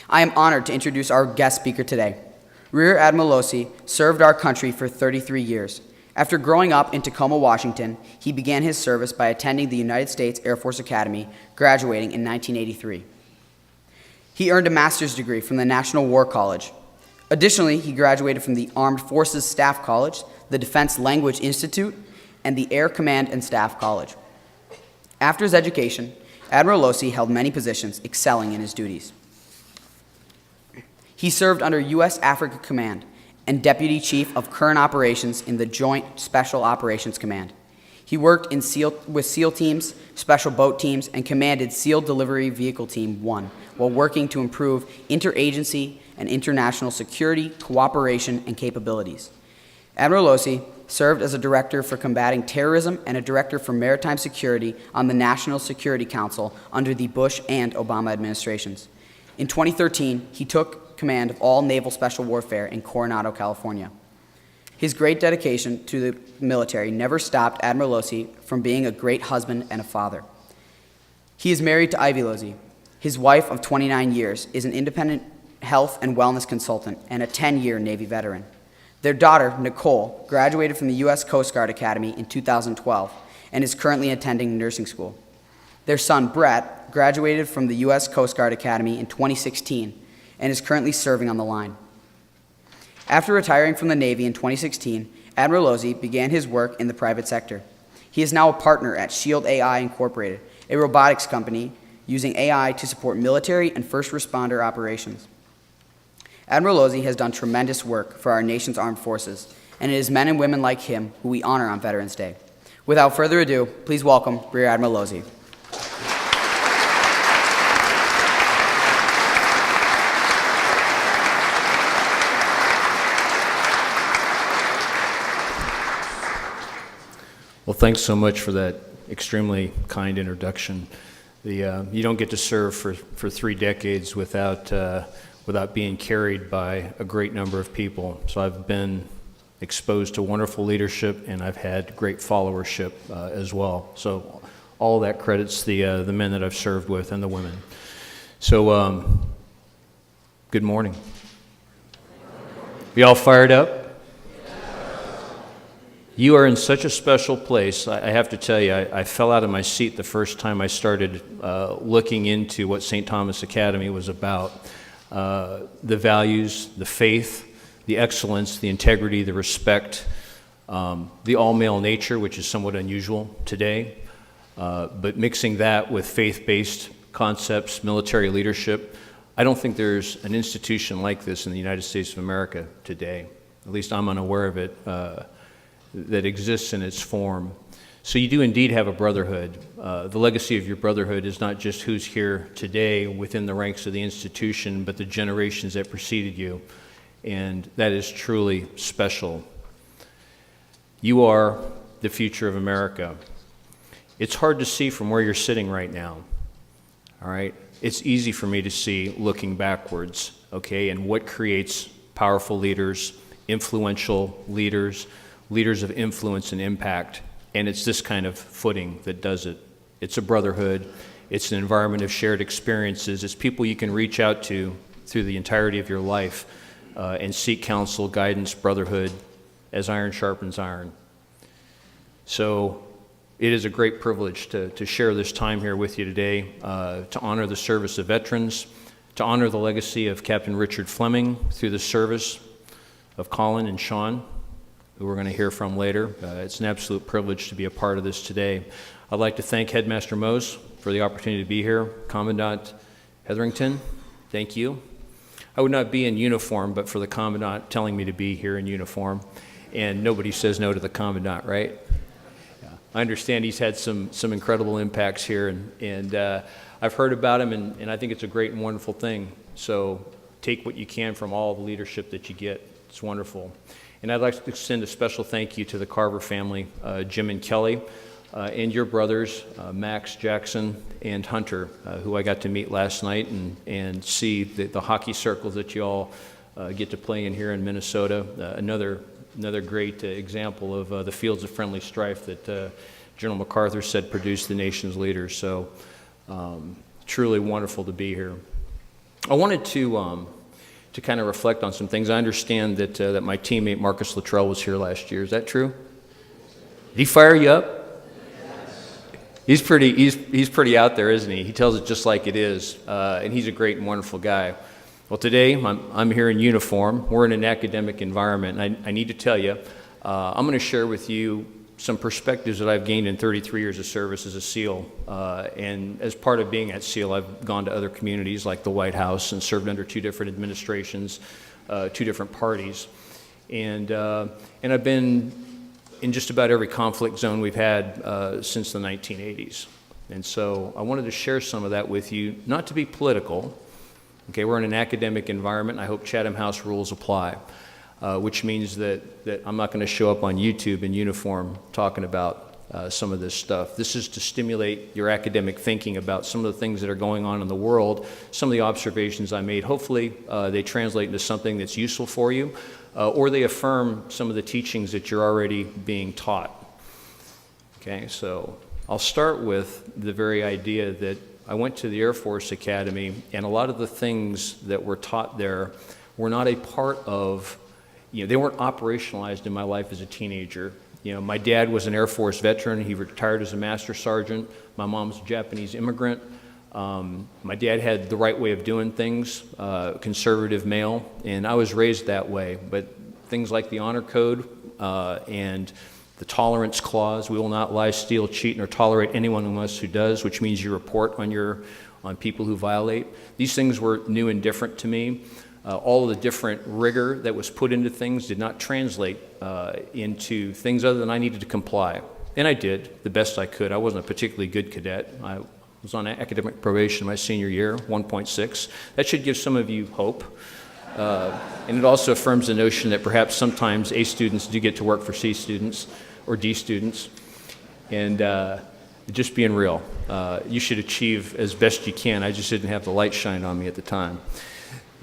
I am honored to introduce our guest speaker today. Rear Admiral Losey served our country for 33 years. After growing up in Tacoma, Washington, he began his service by attending the United States Air Force Academy, graduating in 1983. He earned a master's degree from the National War College. Additionally, he graduated from the Armed Forces Staff College, the Defense Language Institute, and the Air Command and Staff College. After his education, Admiral Losey held many positions, excelling in his duties. He served under U.S. Africa Command and Deputy Chief of Current Operations in the Joint Special Operations Command. He worked with SEAL teams, Special Boat teams, and commanded SEAL Delivery Vehicle Team 1 while working to improve interagency and international security, cooperation, and capabilities. Admiral Losey served as a director for combating terrorism and a director for maritime security on the National Security Council under the Bush and Obama administrations. In 2013, he took command of all Naval Special Warfare in Coronado, California. His great dedication to the military never stopped Admiral Losey from being a great husband and a father. He is married to Ivy Losey. His wife of 29 years is an independent health and wellness consultant and a 10-year Navy veteran. Their daughter, Nicole, graduated from the U.S. Coast Guard Academy in 2012 and is currently attending nursing school. Their son, Brett, graduated from the U.S. Coast Guard Academy in 2016 and is currently serving on the line. After retiring from the Navy in 2016, Admiral Losey began his work in the private sector. He is now a partner at Shield AI Incorporated, a robotics company using AI to support military and first responder operations. Admiral Losey has done tremendous work for our nation's armed forces, and it is men and women like him who we honor on Veterans Day. Without further ado, please welcome Rear Admiral Losey. Well, thanks so much for that extremely kind introduction. You don't get to serve for 3 decades without being carried by a great number of people. So I've been exposed to wonderful leadership, and I've had great followership as well. So all that credits the men that I've served with and the women. So good morning. You all fired up? You are in such a special place. I have to tell you, I fell out of my seat the first time I started looking into what St. Thomas Academy was about. The values, the faith, the excellence, the integrity, the respect, the all-male nature, which is somewhat unusual today, but mixing that with faith-based concepts, military leadership. I don't think there's an institution like this in the United States of America today. At least I'm unaware of it. That exists in its form. So you do indeed have a brotherhood. The legacy of your brotherhood is not just who's here today within the ranks of the institution, but the generations that preceded you. And that is truly special. You are the future of America. It's hard to see from where you're sitting right now. All right? It's easy for me to see looking backwards, okay, and what creates powerful leaders, influential leaders, leaders of influence and impact, and it's this kind of footing that does it. It's a brotherhood. It's an environment of shared experiences. It's people you can reach out to through the entirety of your life and seek counsel, guidance, brotherhood, as iron sharpens iron. So it is a great privilege to share this time here with you today, to honor the service of veterans, to honor the legacy of Captain Richard Fleming through the service of Colin and Sean, who we're going to hear from later. It's an absolute privilege to be a part of this today. I'd like to thank Headmaster Mose for the opportunity to be here. Commandant Hetherington, thank you. I would not be in uniform, but for the Commandant telling me to be here in uniform. And nobody says no to the Commandant, right? Yeah. I understand he's had some incredible impacts here, and I've heard about him, and I think it's a great and wonderful thing. So take what you can from all the leadership that you get. It's wonderful. And I'd like to extend a special thank you to the Carver family, Jim and Kelly, and your brothers, Max, Jackson, and Hunter, who I got to meet last night and see the hockey circles that you all get to play in here in Minnesota. Another great example of the fields of friendly strife that General MacArthur said produced the nation's leaders. So truly wonderful to be here. I wanted to kind of reflect on some things. I understand that my teammate Marcus Luttrell was here last year. Is that true? Did he fire you up? He's pretty out there, isn't he? He tells it just like it is, and he's a great and wonderful guy. Well, today I'm here in uniform. We're in an academic environment, and I need to tell you, I'm going to share with you some perspectives that I've gained in 33 years of service as a SEAL. And as part of being at SEAL, I've gone to other communities like the White House and served under 2 different administrations, 2 different parties, and I've been in just about every conflict zone we've had since the 1980s. And so I wanted to share some of that with you, not to be political. Okay, we're in an academic environment. I hope Chatham House rules apply, which means that I'm not going to show up on YouTube in uniform talking about some of this stuff. This is to stimulate your academic thinking about some of the things that are going on in the world, some of the observations I made. Hopefully they translate into something that's useful for you, or they affirm some of the teachings that you're already being taught. Okay, so I'll start with the very idea that I went to the Air Force Academy, and a lot of the things that were taught there were not a part of, they weren't operationalized in my life as a teenager. My dad was an Air Force veteran. He retired as a master sergeant. My mom's a Japanese immigrant. My dad had the right way of doing things, conservative male, and I was raised that way. But things like the honor code and the tolerance clause, we will not lie, steal, cheat, nor tolerate anyone among us who does, which means you report on people who violate. These things were new and different to me. All of the different rigor that was put into things did not translate into things other than I needed to comply. And I did the best I could. I wasn't a particularly good cadet. I was on academic probation my senior year, 1.6. That should give some of you hope. And it also affirms the notion that perhaps sometimes A students do get to work for C students or D students. And just being real, you should achieve as best you can. I just didn't have the light shine on me at the time.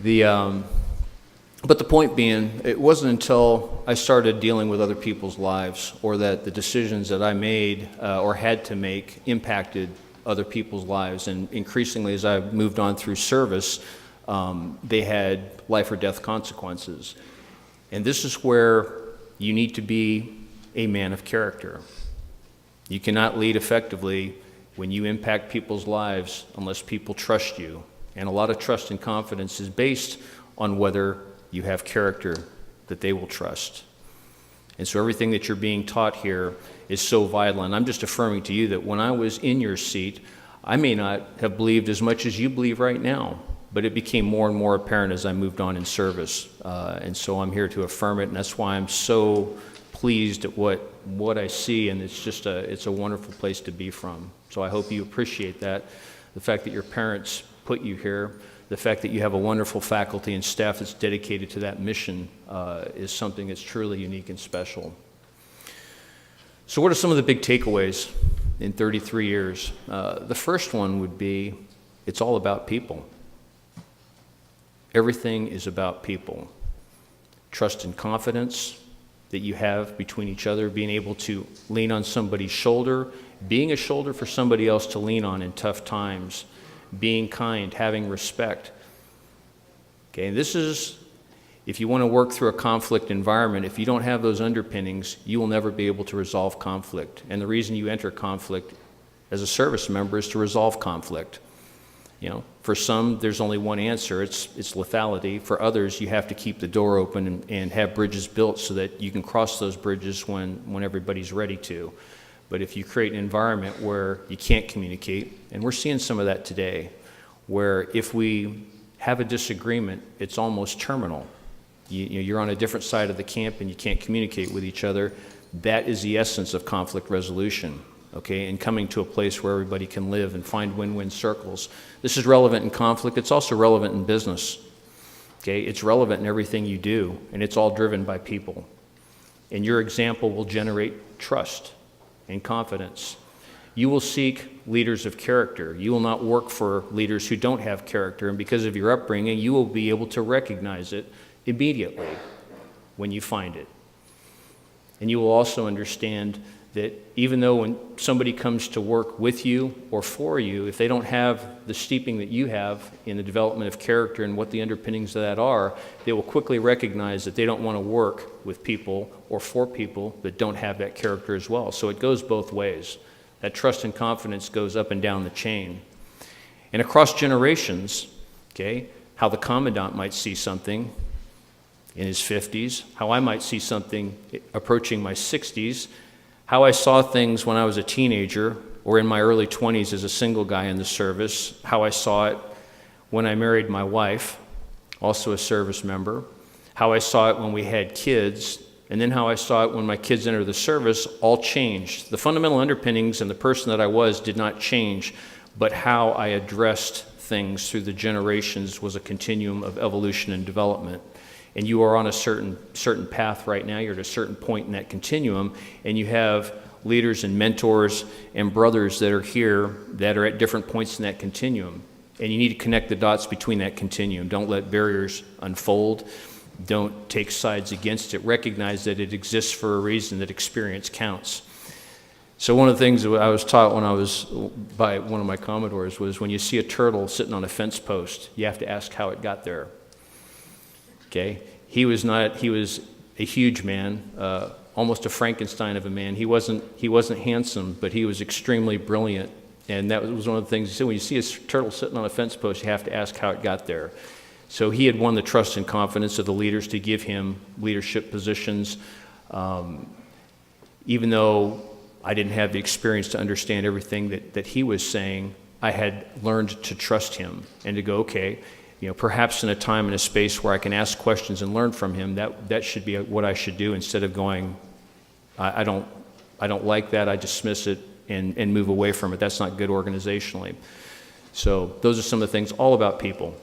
But the point being, it wasn't until I started dealing with other people's lives, or that the decisions that I made or had to make impacted other people's lives. And increasingly, as I moved on through service, they had life or death consequences. And this is where you need to be a man of character. You cannot lead effectively when you impact people's lives unless people trust you. And a lot of trust and confidence is based on whether you have character that they will trust. And so everything that you're being taught here is so vital. And I'm just affirming to you that when I was in your seat, I may not have believed as much as you believe right now, but it became more and more apparent as I moved on in service. And so I'm here to affirm it, and that's why I'm so pleased at what I see, and it's a wonderful place to be from. So I hope you appreciate that, the fact that your parents put you here, the fact that you have a wonderful faculty and staff that's dedicated to that mission is something that's truly unique and special. So what are some of the big takeaways in 33 years? The first one would be, it's all about people. Everything is about people. Trust and confidence that you have between each other, being able to lean on somebody's shoulder, being a shoulder for somebody else to lean on in tough times, being kind, having respect. Okay, and this is, if you want to work through a conflict environment, if you don't have those underpinnings, you will never be able to resolve conflict. And the reason you enter conflict as a service member is to resolve conflict. For some, there's only one answer, it's lethality. For others, you have to keep the door open and have bridges built so that you can cross those bridges when everybody's ready to. But if you create an environment where you can't communicate, and we're seeing some of that today, where if we have a disagreement, it's almost terminal. You're on a different side of the camp and you can't communicate with each other. That is the essence of conflict resolution. Okay, and coming to a place where everybody can live and find win-win circles. This is relevant in conflict. It's also relevant in business. Okay, it's relevant in everything you do, and it's all driven by people. And your example will generate trust and confidence. You will seek leaders of character. You will not work for leaders who don't have character, and because of your upbringing, you will be able to recognize it immediately when you find it. And you will also understand that even though when somebody comes to work with you or for you, if they don't have the steeping that you have in the development of character and what the underpinnings of that are, they will quickly recognize that they don't want to work with people or for people that don't have that character as well. So it goes both ways. That trust and confidence goes up and down the chain. And across generations, okay, how the commandant might see something in his 50s, how I might see something approaching my 60s, how I saw things when I was a teenager or in my early 20s as a single guy in the service, how I saw it when I married my wife, also a service member, how I saw it when we had kids, and then how I saw it when my kids entered the service, all changed. The fundamental underpinnings and the person that I was did not change, but how I addressed things through the generations was a continuum of evolution and development. And you are on a certain path right now. You're at a certain point in that continuum, and you have leaders and mentors and brothers that are here that are at different points in that continuum. And you need to connect the dots between that continuum. Don't let barriers unfold. Don't take sides against it. Recognize that it exists for a reason, that experience counts. So one of the things that I was taught when I was by one of my Commodores was when you see a turtle sitting on a fence post, you have to ask how it got there. Okay, he was a huge man, almost a Frankenstein of a man. He wasn't handsome, but he was extremely brilliant. And that was one of the things he said, when you see a turtle sitting on a fence post, you have to ask how it got there. So he had won the trust and confidence of the leaders to give him leadership positions. Even though I didn't have the experience to understand everything that he was saying, I had learned to trust him and to go, okay, perhaps in a time and a space where I can ask questions and learn from him, that should be what I should do, instead of going, I don't like that, I dismiss it and move away from it. That's not good organizationally. So those are some of the things, all about people.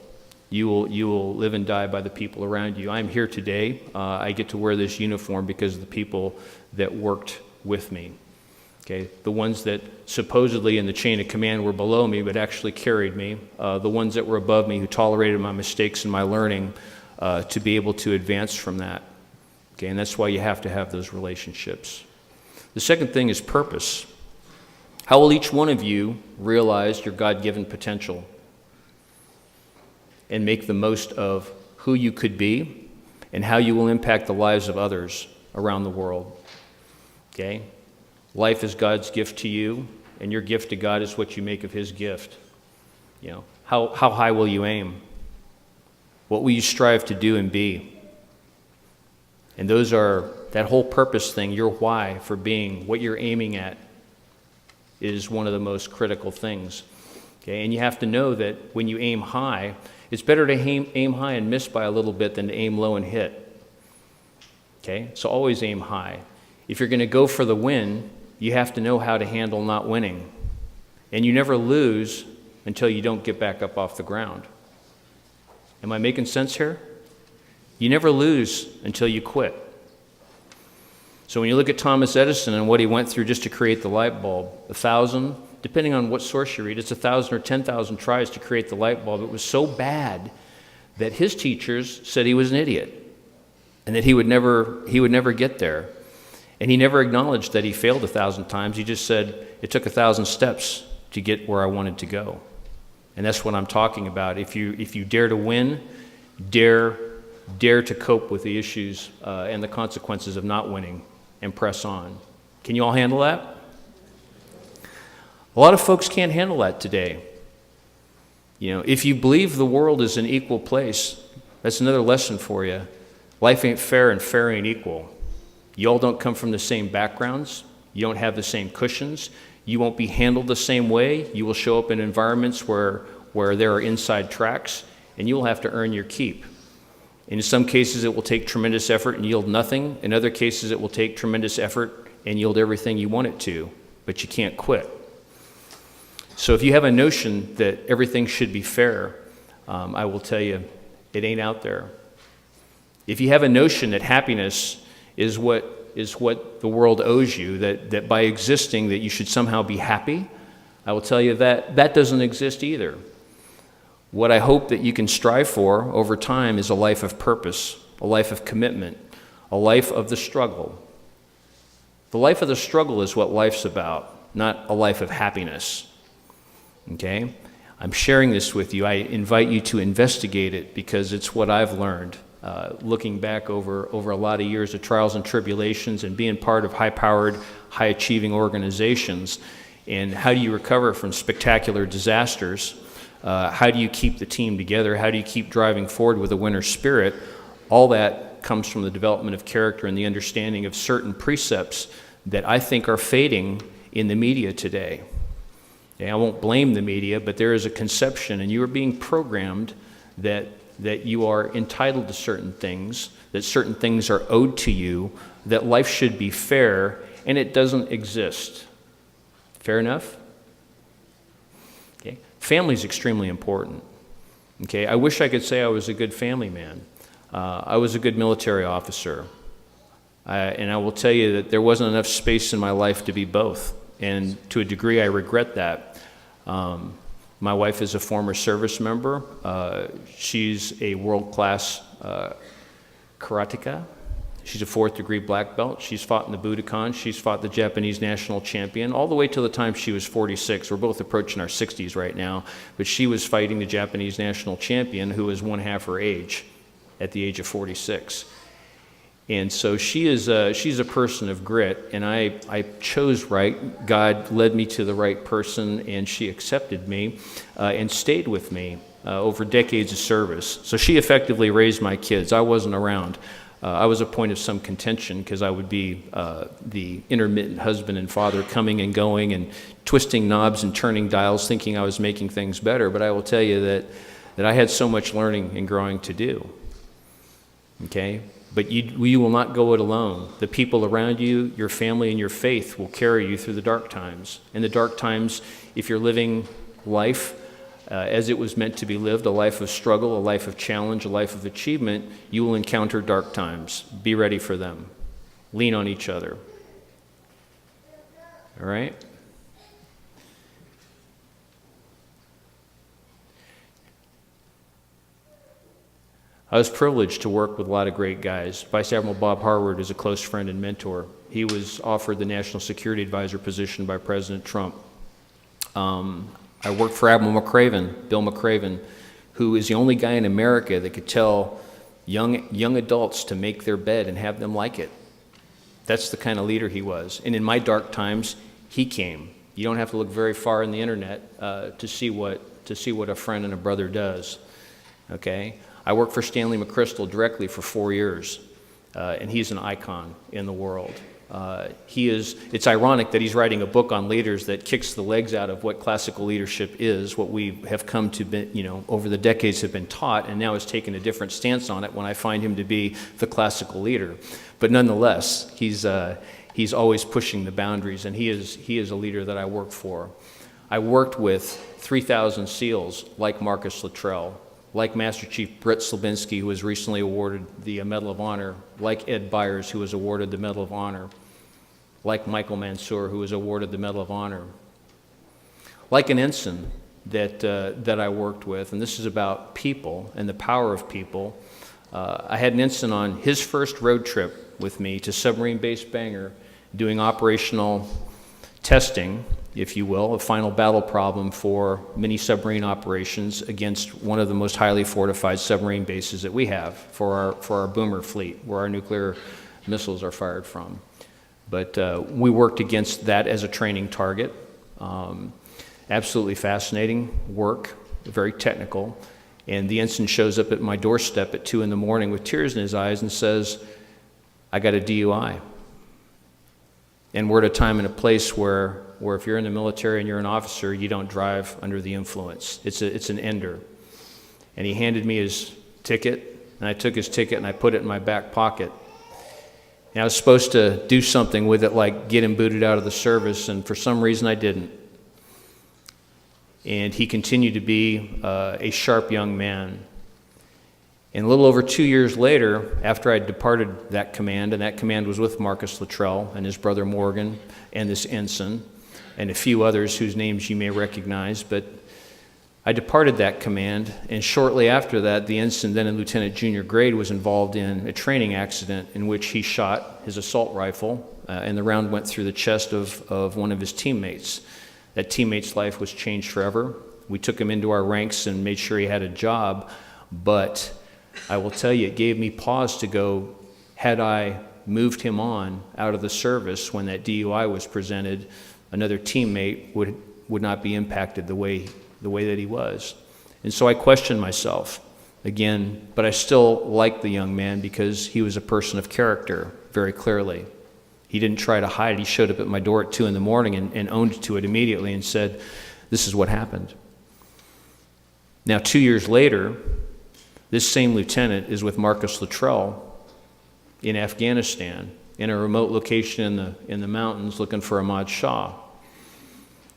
You will live and die by the people around you. I'm here today. I get to wear this uniform because of the people that worked with me. Okay, the ones that supposedly in the chain of command were below me but actually carried me, the ones that were above me who tolerated my mistakes and my learning to be able to advance from that. Okay, and that's why you have to have those relationships. The second thing is purpose. How will each one of you realize your God-given potential and make the most of who you could be and how you will impact the lives of others around the world? Okay? Life is God's gift to you, and your gift to God is what you make of his gift. How high will you aim? What will you strive to do and be? And that whole purpose thing, your why for being, what you're aiming at, is one of the most critical things. Okay? And you have to know that when you aim high, it's better to aim high and miss by a little bit than to aim low and hit. Okay? So always aim high. If you're going to go for the win, you have to know how to handle not winning. And you never lose until you don't get back up off the ground. Am I making sense here? You never lose until you quit. So when you look at Thomas Edison and what he went through just to create the light bulb, 1,000, depending on what source you read, it's 1,000 or 10,000 tries to create the light bulb. It was so bad that his teachers said he was an idiot and that he would never get there. And he never acknowledged that he failed 1,000 times. He just said, it took 1,000 steps to get where I wanted to go. And that's what I'm talking about. If you dare to win, dare to cope with the issues and the consequences of not winning, and press on. Can you all handle that? A lot of folks can't handle that today. If you believe the world is an equal place, that's another lesson for you. Life ain't fair and fair ain't equal. You all don't come from the same backgrounds. You don't have the same cushions. You won't be handled the same way. You will show up in environments where there are inside tracks, and you will have to earn your keep. In some cases, it will take tremendous effort and yield nothing. In other cases, it will take tremendous effort and yield everything you want it to, but you can't quit. So if you have a notion that everything should be fair, I will tell you, it ain't out there. If you have a notion that happiness is what the world owes you, that by existing that you should somehow be happy, I will tell you that doesn't exist either. What I hope that you can strive for over time is a life of purpose, a life of commitment, a life of the struggle. The life of the struggle is what life's about, not a life of happiness. Okay? I'm sharing this with you. I invite you to investigate it because it's what I've learned, looking back over a lot of years of trials and tribulations and being part of high-powered, high-achieving organizations. And how do you recover from spectacular disasters? How do you keep the team together? How do you keep driving forward with a winner spirit? All that comes from the development of character and the understanding of certain precepts that I think are fading in the media today. Okay, I won't blame the media, but there is a conception, and you are being programmed that you are entitled to certain things, that certain things are owed to you, that life should be fair, and it doesn't exist. Fair enough? Okay. Family is extremely important. Okay. I wish I could say I was a good family man. I was a good military officer. And I will tell you that there wasn't enough space in my life to be both. And to a degree, I regret that. My wife is a former service member. She's a world-class karateka. She's a 4th degree black belt. She's fought in the Budokan. She's fought the Japanese national champion all the way till the time she was 46. We're both approaching our 60s right now. But she was fighting the Japanese national champion who was 1/2 her age at the age of 46. And so she's a person of grit, and I chose right. God led me to the right person, and she accepted me and stayed with me over decades of service. So she effectively raised my kids. I wasn't around. I was a point of some contention because I would be the intermittent husband and father coming and going and twisting knobs and turning dials thinking I was making things better. But I will tell you that I had so much learning and growing to do. Okay? But you will not go it alone. The people around you, your family, and your faith will carry you through the dark times. In the dark times, if you're living life as it was meant to be lived, a life of struggle, a life of challenge, a life of achievement, you will encounter dark times. Be ready for them. Lean on each other. All right? I was privileged to work with a lot of great guys. Vice Admiral Bob Harward is a close friend and mentor. He was offered the National Security Advisor position by President Trump. I worked for Admiral McRaven, Bill McRaven, who is the only guy in America that could tell young adults to make their bed and have them like it. That's the kind of leader he was. And in my dark times, he came. You don't have to look very far in the internet to see what a friend and a brother does. Okay? I worked for Stanley McChrystal directly for 4 years, and he's an icon in the world. It's ironic that he's writing a book on leaders that kicks the legs out of what classical leadership is, what we have come to be, over the decades have been taught, and now has taken a different stance on it when I find him to be the classical leader. But nonetheless, he's always pushing the boundaries, and he is a leader that I work for. I worked with 3,000 SEALs like Marcus Luttrell, like Master Chief Britt Slabinski, who was recently awarded the Medal of Honor, like Ed Byers, who was awarded the Medal of Honor, like Michael Mansour, who was awarded the Medal of Honor, like an ensign that I worked with, and this is about people and the power of people. I had an ensign on his first road trip with me to submarine base Bangor, doing operational testing, if you will, a final battle problem for mini submarine operations against one of the most highly fortified submarine bases that we have for our boomer fleet, where our nuclear missiles are fired from. But we worked against that as a training target. Absolutely fascinating work, very technical. And the ensign shows up at my doorstep at 2 in the morning with tears in his eyes and says, "I got a DUI." And we're at a time and a place where if you're in the military and you're an officer, you don't drive under the influence. It's an ender. And he handed me his ticket, and I took his ticket and I put it in my back pocket. And I was supposed to do something with it, like get him booted out of the service, and for some reason I didn't. And he continued to be a sharp young man. And a little over 2 years later, after I departed that command, and that command was with Marcus Luttrell and his brother Morgan and this ensign, and a few others whose names you may recognize, but I departed that command, and shortly after that, the ensign, then in lieutenant junior grade, was involved in a training accident in which he shot his assault rifle, and the round went through the chest of one of his teammates. That teammate's life was changed forever. We took him into our ranks and made sure he had a job, but I will tell you, it gave me pause to go, had I moved him on out of the service when that DUI was presented, another teammate would not be impacted the way that he was. And so I questioned myself again, but I still liked the young man because he was a person of character, very clearly. He didn't try to hide. He showed up at my door at 2 in the morning and owned to it immediately and said, this is what happened. Now, 2 years later, this same lieutenant is with Marcus Luttrell in Afghanistan, in a remote location in the mountains looking for Ahmad Shah.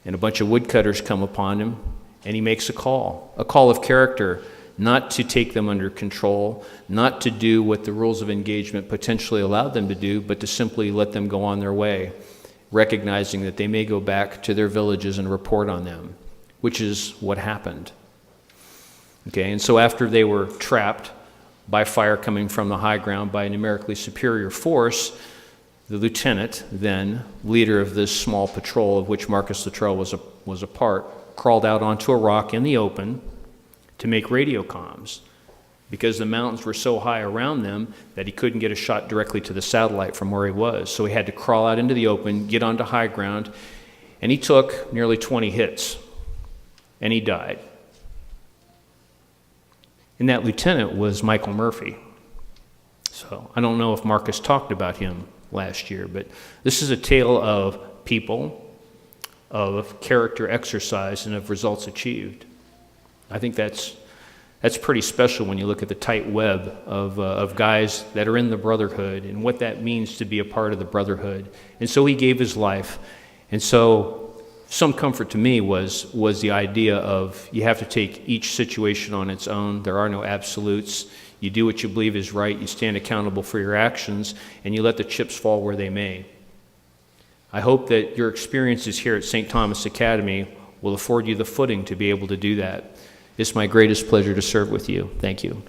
And a bunch of woodcutters come upon him, and he makes a call of character, not to take them under control, not to do what the rules of engagement potentially allowed them to do, but to simply let them go on their way, recognizing that they may go back to their villages and report on them, which is what happened. Okay, and so after they were trapped by fire coming from the high ground by a numerically superior force, the lieutenant, then leader of this small patrol of which Marcus Luttrell was a part, crawled out onto a rock in the open to make radio comms because the mountains were so high around them that he couldn't get a shot directly to the satellite from where he was. So he had to crawl out into the open, get onto high ground, and he took nearly 20 hits, and he died. And that lieutenant was Michael Murphy. So I don't know if Marcus talked about him last year, but this is a tale of people, of character exercise, and of results achieved. I think that's pretty special when you look at the tight web of guys that are in the brotherhood and what that means to be a part of the brotherhood. And so he gave his life. And so some comfort to me was the idea of you have to take each situation on its own. There are no absolutes. You do what you believe is right. You stand accountable for your actions, and you let the chips fall where they may. I hope that your experiences here at St. Thomas Academy will afford you the footing to be able to do that. It's my greatest pleasure to serve with you. Thank you.